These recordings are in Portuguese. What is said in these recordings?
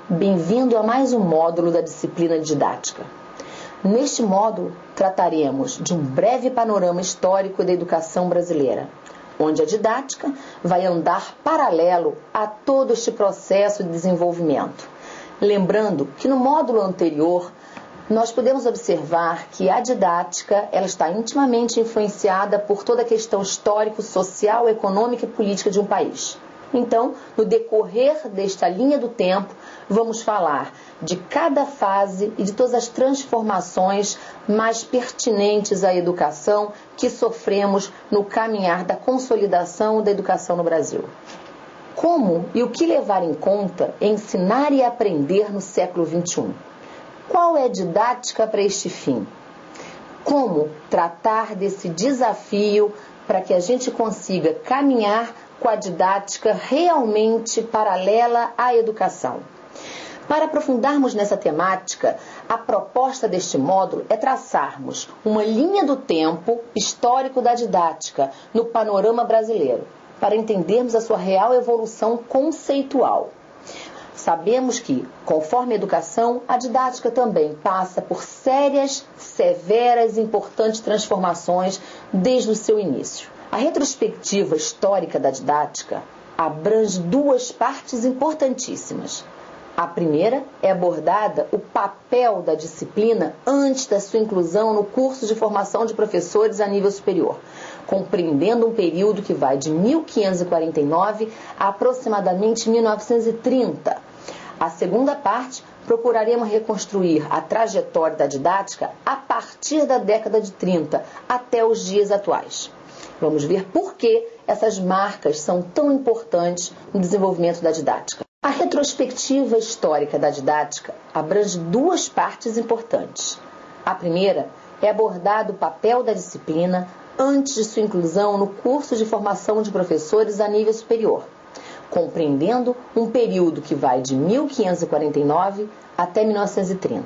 Bem-vindo a mais um módulo da disciplina de didática. Neste módulo, trataremos de um breve panorama histórico da educação brasileira, onde a didática vai andar paralelo a todo este processo de desenvolvimento. Lembrando que no módulo anterior, nós podemos observar que a didática ela está intimamente influenciada por toda a questão histórico, social, econômica e política de um país. Então, no decorrer desta linha do tempo, vamos falar de cada fase e de todas as transformações mais pertinentes à educação que sofremos no caminhar da consolidação da educação no Brasil. Como e o que levar em conta ensinar e aprender no século XXI? Qual é a didática para este fim? Como tratar desse desafio para que a gente consiga caminhar com a didática realmente paralela à educação? Para aprofundarmos nessa temática, a proposta deste módulo é traçarmos uma linha do tempo histórico da didática no panorama brasileiro, para entendermos a sua real evolução conceitual. Sabemos que, conforme a educação, a didática também passa por sérias, severas e importantes transformações desde o seu início. A retrospectiva histórica da didática abrange duas partes importantíssimas. A primeira é abordada o papel da disciplina antes da sua inclusão no curso de formação de professores a nível superior, compreendendo um período que vai de 1549 a aproximadamente 1930. A segunda parte, procuraremos reconstruir a trajetória da didática a partir da década de 30 até os dias atuais. Vamos ver por que essas marcas são tão importantes no desenvolvimento da didática. A retrospectiva histórica da didática abrange duas partes importantes. A primeira é abordar o papel da disciplina antes de sua inclusão no curso de formação de professores a nível superior, compreendendo um período que vai de 1549 até 1930.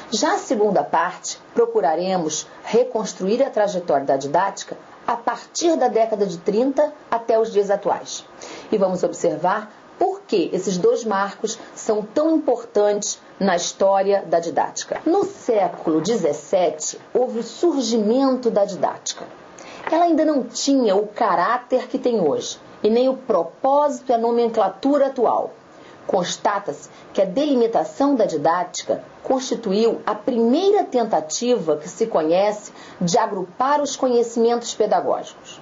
Já a segunda parte, procuraremos reconstruir a trajetória da didática a partir da década de 30 até os dias atuais. E vamos observar por que esses dois marcos são tão importantes na história da didática. No século XVII, houve o surgimento da didática. Ela ainda não tinha o caráter que tem hoje, e nem o propósito e a nomenclatura atual. Constata-se que a delimitação da didática constituiu a primeira tentativa que se conhece de agrupar os conhecimentos pedagógicos.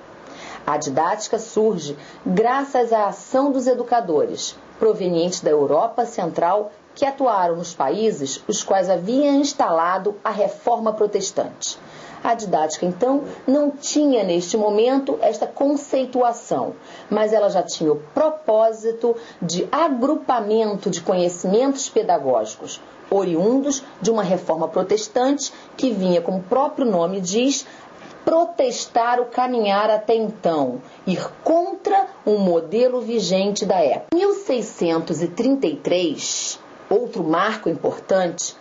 A didática surge graças à ação dos educadores, provenientes da Europa Central, que atuaram nos países os quais haviam instalado a reforma protestante. A didática, então, não tinha neste momento esta conceituação, mas ela já tinha o propósito de agrupamento de conhecimentos pedagógicos, oriundos de uma reforma protestante que vinha, como o próprio nome diz, protestar o caminhar até então, ir contra um modelo vigente da época. Em 1633, outro marco importante,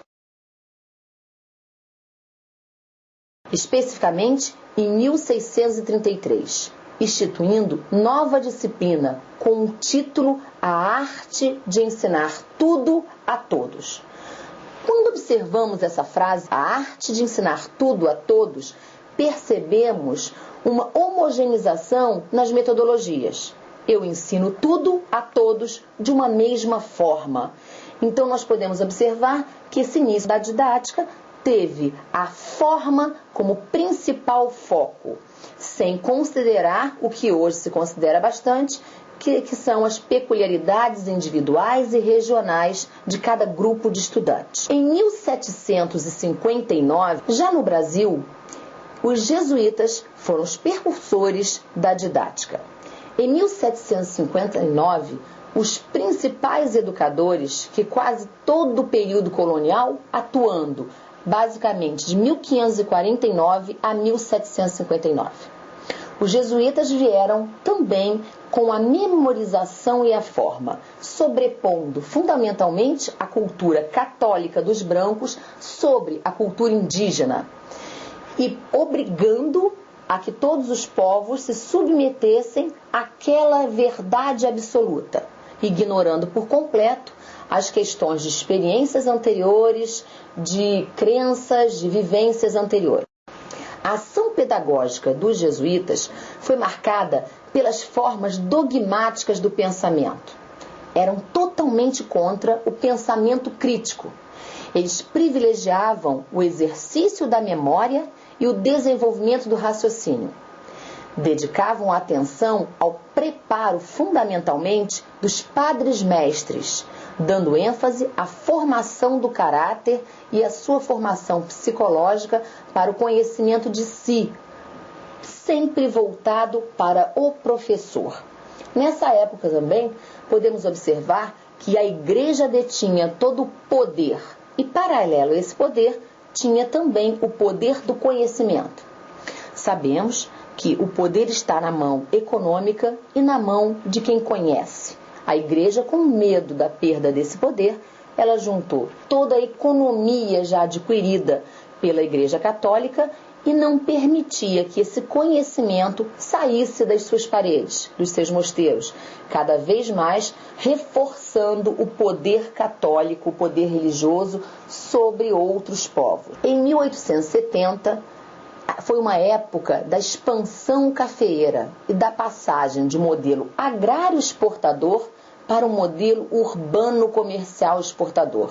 especificamente em 1633, instituindo nova disciplina com o título A Arte de Ensinar Tudo a Todos. Quando observamos essa frase, a arte de ensinar tudo a todos, percebemos uma homogeneização nas metodologias. Eu ensino tudo a todos de uma mesma forma. Então, nós podemos observar que esse início da didática teve a forma como principal foco, sem considerar o que hoje se considera bastante, que são as peculiaridades individuais e regionais de cada grupo de estudantes. Em 1759, já no Brasil, os jesuítas foram os precursores da didática. Em 1759, os principais educadores que quase todo o período colonial atuando, basicamente de 1549 a 1759. Os jesuítas vieram também com a memorização e a forma, sobrepondo fundamentalmente a cultura católica dos brancos sobre a cultura indígena e obrigando a que todos os povos se submetessem àquela verdade absoluta, ignorando por completo as questões de experiências anteriores, de crenças, de vivências anteriores. A ação pedagógica dos jesuítas foi marcada pelas formas dogmáticas do pensamento. Eram totalmente contra o pensamento crítico. Eles privilegiavam o exercício da memória e o desenvolvimento do raciocínio. Dedicavam atenção ao preparo fundamentalmente dos padres mestres, dando ênfase à formação do caráter e à sua formação psicológica para o conhecimento de si, sempre voltado para o professor. Nessa época também, podemos observar que a Igreja detinha todo o poder e, paralelo a esse poder, tinha também o poder do conhecimento. Sabemos que o poder está na mão econômica e na mão de quem conhece. A Igreja, com medo da perda desse poder, ela juntou toda a economia já adquirida pela Igreja Católica e não permitia que esse conhecimento saísse das suas paredes, dos seus mosteiros, cada vez mais reforçando o poder católico, o poder religioso sobre outros povos. Em 1870, foi uma época da expansão cafeeira e da passagem de modelo agrário exportador para um modelo urbano comercial exportador.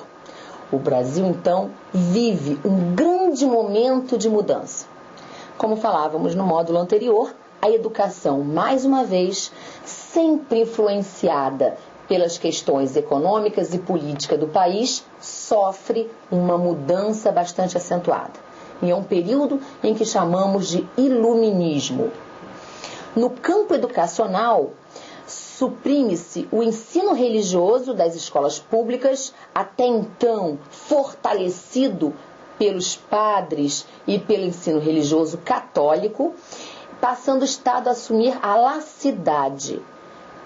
O Brasil, então, vive um grande momento de mudança. Como falávamos no módulo anterior, a educação, mais uma vez, sempre influenciada pelas questões econômicas e políticas do país, sofre uma mudança bastante acentuada. E é um período em que chamamos de iluminismo. No campo educacional, suprime-se o ensino religioso das escolas públicas, até então fortalecido pelos padres e pelo ensino religioso católico, passando o Estado a assumir a laicidade.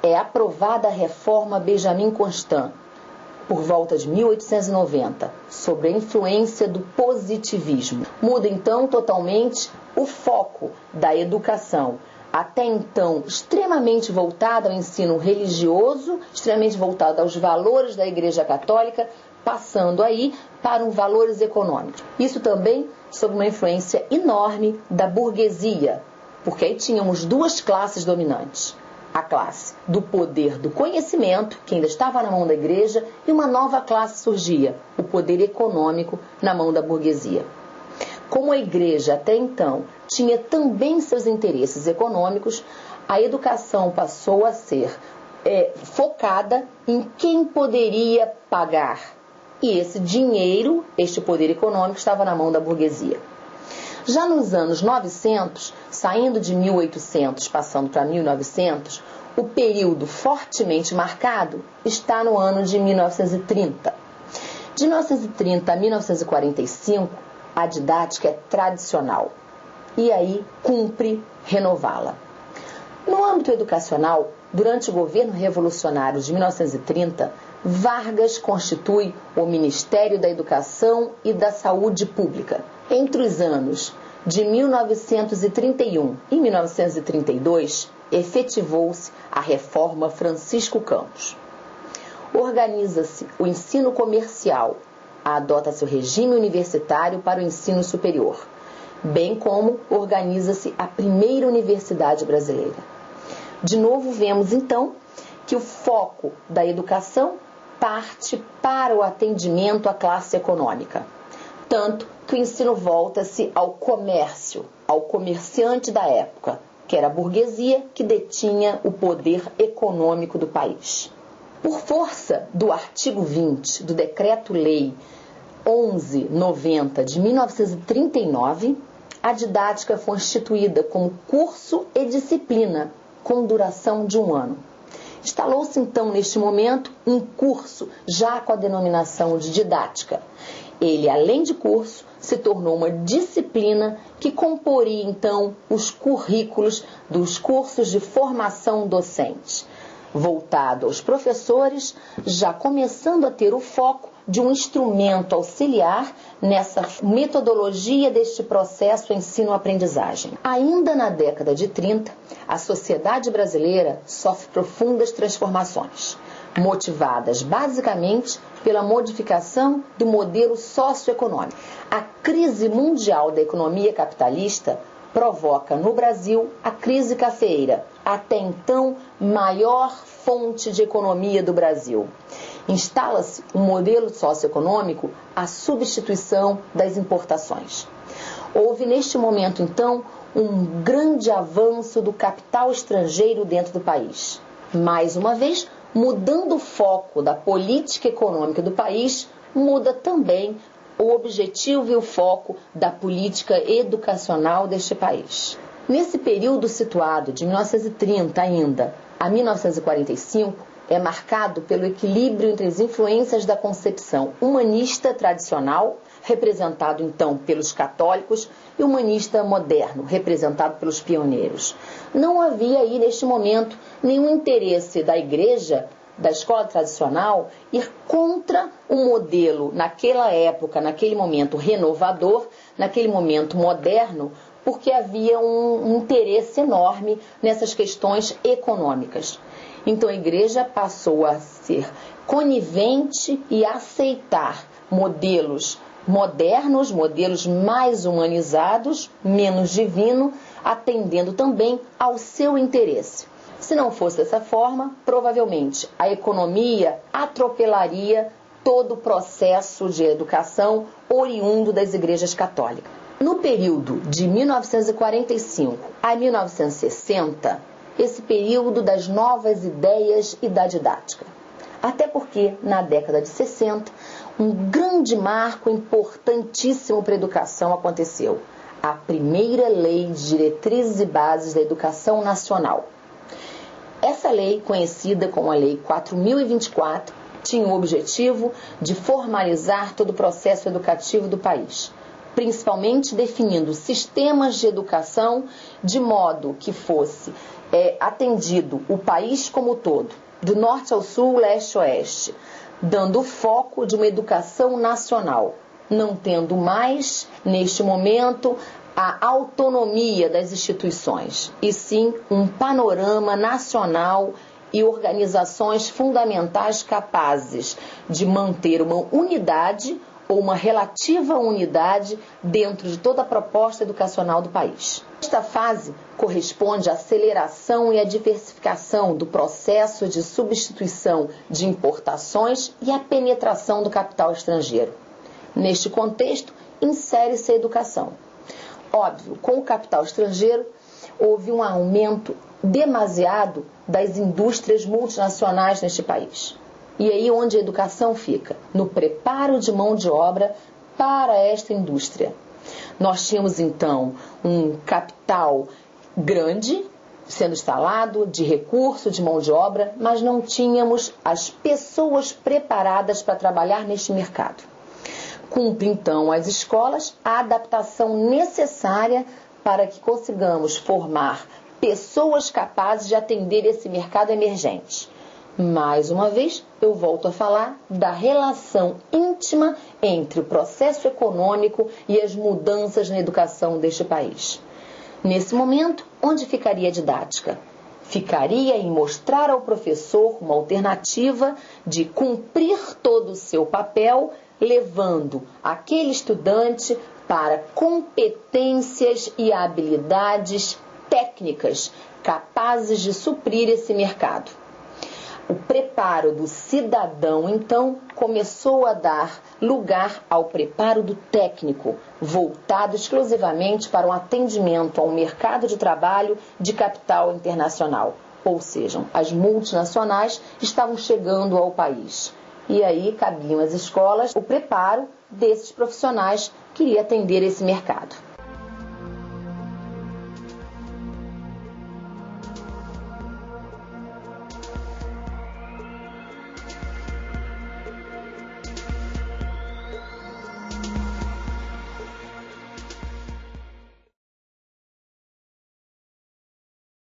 É aprovada a reforma Benjamin Constant, por volta de 1890, sob a influência do positivismo. Muda então totalmente o foco da educação, até então extremamente voltada ao ensino religioso, extremamente voltada aos valores da Igreja Católica, passando aí para os valores econômicos. Isso também sob uma influência enorme da burguesia, porque aí tínhamos duas classes dominantes. A classe do poder do conhecimento, que ainda estava na mão da Igreja, e uma nova classe surgia, o poder econômico na mão da burguesia. Como a Igreja até então tinha também seus interesses econômicos, a educação passou a ser focada em quem poderia pagar. E esse dinheiro, este poder econômico, estava na mão da burguesia. Já nos anos 900, saindo de 1800, passando para 1900, o período fortemente marcado está no ano de 1930. De 1930 a 1945, a didática é tradicional e aí cumpre renová-la. No âmbito educacional, durante o governo revolucionário de 1930, Vargas constitui o Ministério da Educação e da Saúde Pública. Entre os anos de 1931 e 1932, efetivou-se a Reforma Francisco Campos. Organiza-se o ensino comercial, adota-se o regime universitário para o ensino superior, bem como organiza-se a primeira universidade brasileira. De novo, vemos então que o foco da educação parte para o atendimento à classe econômica. Tanto que o ensino volta-se ao comércio, ao comerciante da época, que era a burguesia que detinha o poder econômico do país. Por força do artigo 20 do Decreto-Lei 1190 de 1939, a didática foi instituída como curso e disciplina, com duração de 1 ano. Instalou-se então neste momento um curso já com a denominação de didática. Ele, além de curso, se tornou uma disciplina que comporia então os currículos dos cursos de formação docente, voltado aos professores, já começando a ter o foco de um instrumento auxiliar nessa metodologia deste processo ensino-aprendizagem. Ainda na década de 30, a sociedade brasileira sofre profundas transformações. motivadas basicamente pela modificação do modelo socioeconômico. A crise mundial da economia capitalista provoca no Brasil a crise cafeeira, até então maior fonte de economia do Brasil. Instala-se um modelo socioeconômico à substituição das importações. Houve neste momento, então, um grande avanço do capital estrangeiro dentro do país. Mais uma vez, mudando o foco da política econômica do país, muda também o objetivo e o foco da política educacional deste país. Nesse período situado de 1930 ainda a 1945, é marcado pelo equilíbrio entre as influências da concepção humanista tradicional, representado então pelos católicos, e humanista moderno, representado pelos pioneiros. Não havia aí, neste momento, nenhum interesse da igreja, da escola tradicional, ir contra o modelo, naquela época, naquele momento renovador, naquele momento moderno, porque havia um interesse enorme nessas questões econômicas. Então a igreja passou a ser conivente e aceitar modelos modernos, modelos mais humanizados, menos divino, atendendo também ao seu interesse. Se não fosse dessa forma, provavelmente a economia atropelaria todo o processo de educação oriundo das igrejas católicas. No período de 1945 a 1960, esse período das novas ideias e da didática. Até porque, na década de 60, um grande marco importantíssimo para a educação aconteceu. A primeira Lei de Diretrizes e Bases da Educação Nacional. Essa lei, conhecida como a Lei 4.024, tinha o objetivo de formalizar todo o processo educativo do país, principalmente definindo sistemas de educação de modo que fosse atendido o país como todo, do norte ao sul, leste a oeste, dando o foco de uma educação nacional, não tendo mais, neste momento, a autonomia das instituições, e sim um panorama nacional e organizações fundamentais capazes de manter uma unidade ou uma relativa unidade dentro de toda a proposta educacional do país. Esta fase corresponde à aceleração e à diversificação do processo de substituição de importações e à penetração do capital estrangeiro. Neste contexto, insere-se a educação. Óbvio, com o capital estrangeiro, houve um aumento demasiado das indústrias multinacionais neste país. E aí onde a educação fica? No preparo de mão de obra para esta indústria. Nós tínhamos então um capital grande sendo instalado, de recurso, de mão de obra, mas não tínhamos as pessoas preparadas para trabalhar neste mercado. Cumpre então as escolas a adaptação necessária para que consigamos formar pessoas capazes de atender esse mercado emergente. Mais uma vez, eu volto a falar da relação íntima entre o processo econômico e as mudanças na educação deste país. Nesse momento, onde ficaria a didática? Ficaria em mostrar ao professor uma alternativa de cumprir todo o seu papel, levando aquele estudante para competências e habilidades técnicas capazes de suprir esse mercado. O preparo do cidadão, então, começou a dar lugar ao preparo do técnico, voltado exclusivamente para um atendimento ao mercado de trabalho de capital internacional. Ou seja, as multinacionais estavam chegando ao país. E aí cabiam às escolas o preparo desses profissionais que iriam atender esse mercado.